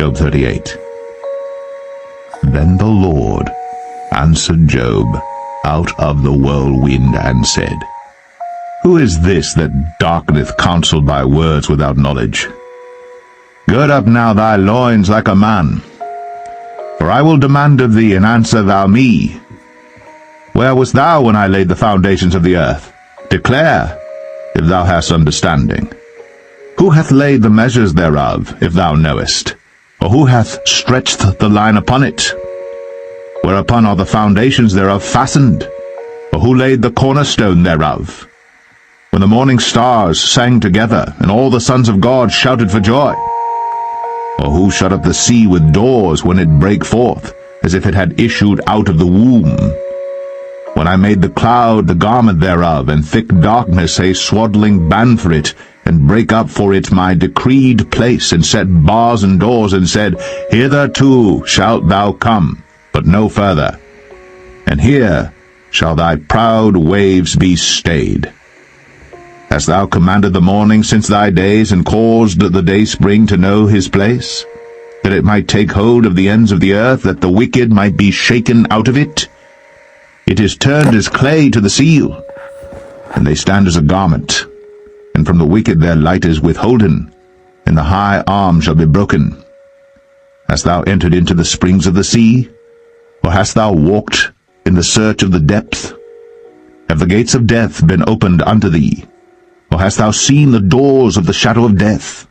Job 38. Then the Lord answered Job out of the whirlwind and said, Who is this that darkeneth counsel by words without knowledge? Gird up now thy loins like a man, for I will demand of thee, and answer thou me. Where wast thou when I laid the foundations of the earth? Declare, if thou hast understanding. Who hath laid the measures thereof, if thou knowest? Or who hath stretched the line upon it? Whereupon are the foundations thereof fastened? Or who laid the cornerstone thereof? When the morning stars sang together, and all the sons of God shouted for joy? Or who shut up the sea with doors when it brake forth, as if it had issued out of the womb? When I made the cloud the garment thereof, and thick darkness a swaddling band for it, and brake up for it my decreed place, and set bars and doors, and said, Hitherto shalt thou come, but no further, and here shall thy proud waves be stayed. Hast thou commanded the morning since thy days, and caused the dayspring to know his place, that it might take hold of the ends of the earth, that the wicked might be shaken out of it? It is turned as clay to the seal, and they stand as a garment. And from the wicked their light is withholden, and the high arm shall be broken. Hast thou entered into the springs of the sea? Or hast thou walked in the search of the depth? Have the gates of death been opened unto thee? Or hast thou seen the doors of the shadow of death?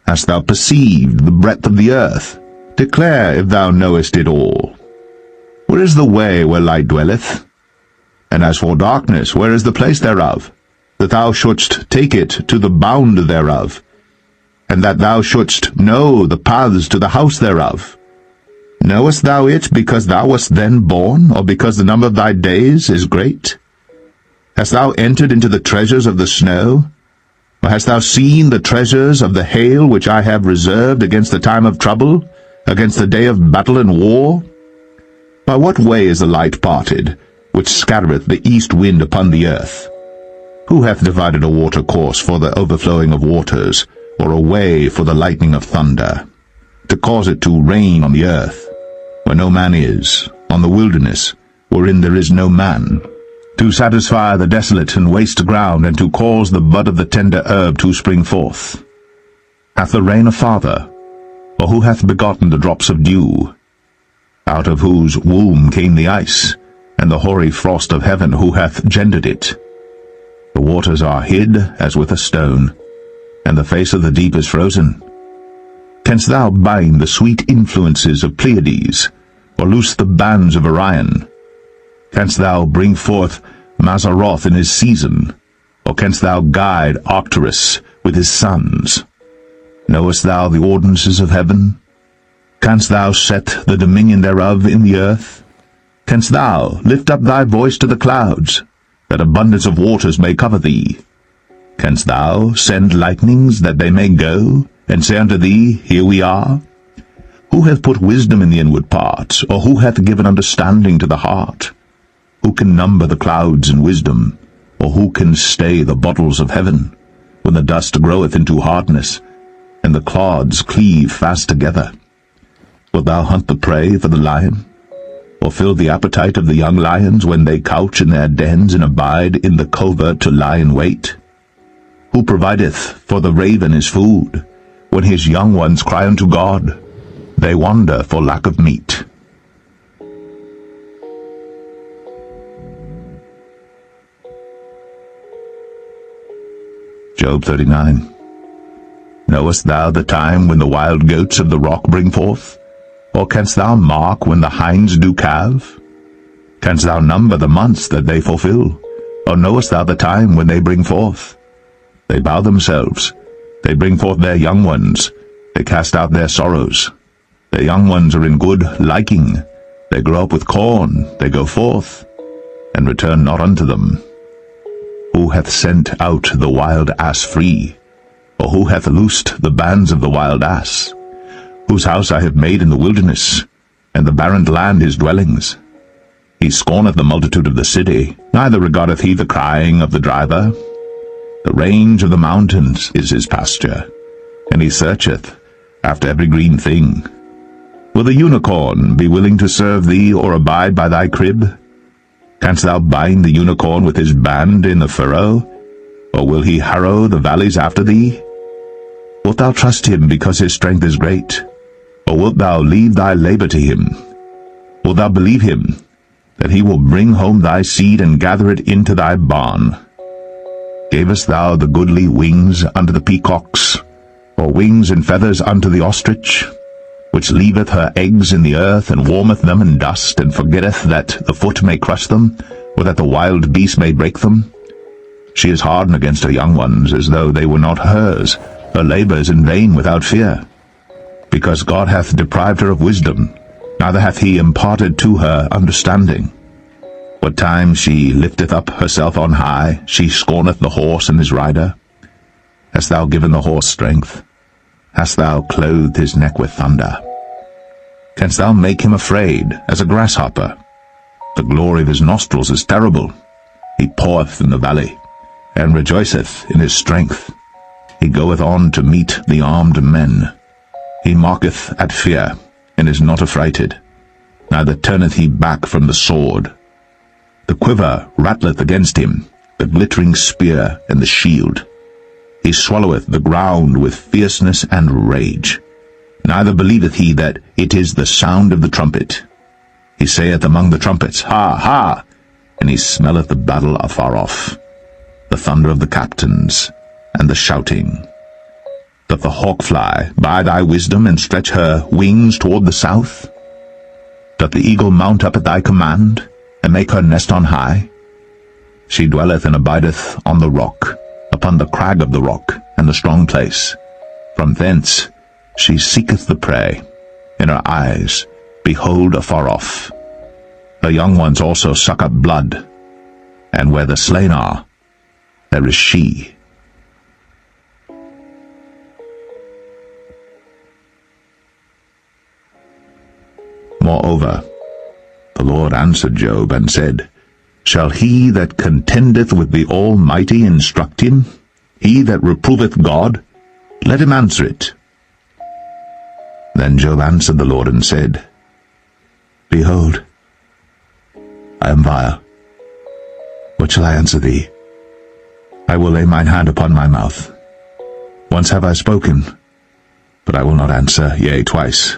Hast thou perceived the breadth of the earth? Declare, if thou knowest it all. Where is the way where light dwelleth? And as for darkness, where is the place thereof? That thou shouldst take it to the bound thereof, and that thou shouldst know the paths to the house thereof. Knowest thou it because thou wast then born, or because the number of thy days is great? Hast thou entered into the treasures of the snow? Or hast thou seen the treasures of the hail which I have reserved against the time of trouble, against the day of battle and war? By what way is the light parted, which scattereth the east wind upon the earth? Who hath divided a water course for the overflowing of waters, or a way for the lightning of thunder, to cause it to rain on the earth, where no man is, on the wilderness, wherein there is no man, to satisfy the desolate and waste ground, and to cause the bud of the tender herb to spring forth? Hath the rain a father, or who hath begotten the drops of dew? Out of whose womb came the ice, and the hoary frost of heaven, who hath gendered it? The waters are hid as with a stone, and the face of the deep is frozen. Canst thou bind the sweet influences of Pleiades, or loose the bands of Orion? Canst thou bring forth Mazzaroth in his season, or canst thou guide Arcturus with his sons? Knowest thou the ordinances of heaven? Canst thou set the dominion thereof in the earth? Canst thou lift up thy voice to the clouds, that abundance of waters may cover thee? Canst thou send lightnings that they may go, and say unto thee, Here we are? Who hath put wisdom in the inward parts, or who hath given understanding to the heart? Who can number the clouds in wisdom, or who can stay the bottles of heaven, when the dust groweth into hardness, and the clods cleave fast together? Wilt thou hunt the prey for the lion, or fill the appetite of the young lions when they couch in their dens and abide in the covert to lie in wait? Who provideth for the raven his food, when his young ones cry unto God? They wander for lack of meat. Job 39. Knowest thou the time when the wild goats of the rock bring forth? Or canst thou mark when the hinds do calve? Canst thou number the months that they fulfill? Or knowest thou the time when they bring forth? They bow themselves, they bring forth their young ones, they cast out their sorrows. Their young ones are in good liking, they grow up with corn, they go forth, and return not unto them. Who hath sent out the wild ass free? Or who hath loosed the bands of the wild ass? Whose house I have made in the wilderness, and the barren land his dwellings. He scorneth the multitude of the city, neither regardeth he the crying of the driver. The range of the mountains is his pasture, and he searcheth after every green thing? Will the unicorn be willing to serve thee, or abide by thy crib? Canst thou bind the unicorn with his band in the furrow? Or will he harrow the valleys after thee? Wilt thou trust him because his strength is great? Or wilt thou leave thy labor to him? Wilt thou believe him, that he will bring home thy seed and gather it into thy barn? Gavest thou the goodly wings unto the peacocks, or wings and feathers unto the ostrich, which leaveth her eggs in the earth, and warmeth them in dust, and forgetteth that the foot may crush them, or that the wild beast may break them? She is hardened against her young ones, as though they were not hers. Her labor is in vain without fear. Because God hath deprived her of wisdom, neither hath he imparted to her understanding. What time she lifteth up herself on high, she scorneth the horse and his rider. Hast thou given the horse strength? Hast thou clothed his neck with thunder? Canst thou make him afraid as a grasshopper? The glory of his nostrils is terrible. He paweth in the valley, and rejoiceth in his strength. He goeth on to meet the armed men. He mocketh at fear, and is not affrighted, neither turneth he back from the sword. The quiver rattleth against him, the glittering spear and the shield. He swalloweth the ground with fierceness and rage. Neither believeth he that it is the sound of the trumpet. He saith among the trumpets, Ha, ha! And he smelleth the battle afar off, the thunder of the captains, and the shouting. Doth the hawk fly by thy wisdom, and stretch her wings toward the south? Doth the eagle mount up at thy command, and make her nest on high? She dwelleth and abideth on the rock, upon the crag of the rock, and the strong place. From thence she seeketh the prey, and her eyes behold afar off. Her young ones also suck up blood, and where the slain are, there is she. Moreover, the Lord answered Job, and said, Shall he that contendeth with the Almighty instruct him? He that reproveth God, let him answer it. Then Job answered the Lord, and said, Behold, I am vile. What shall I answer thee? I will lay mine hand upon my mouth. Once have I spoken, but I will not answer, yea, twice,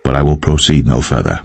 but I will proceed no further.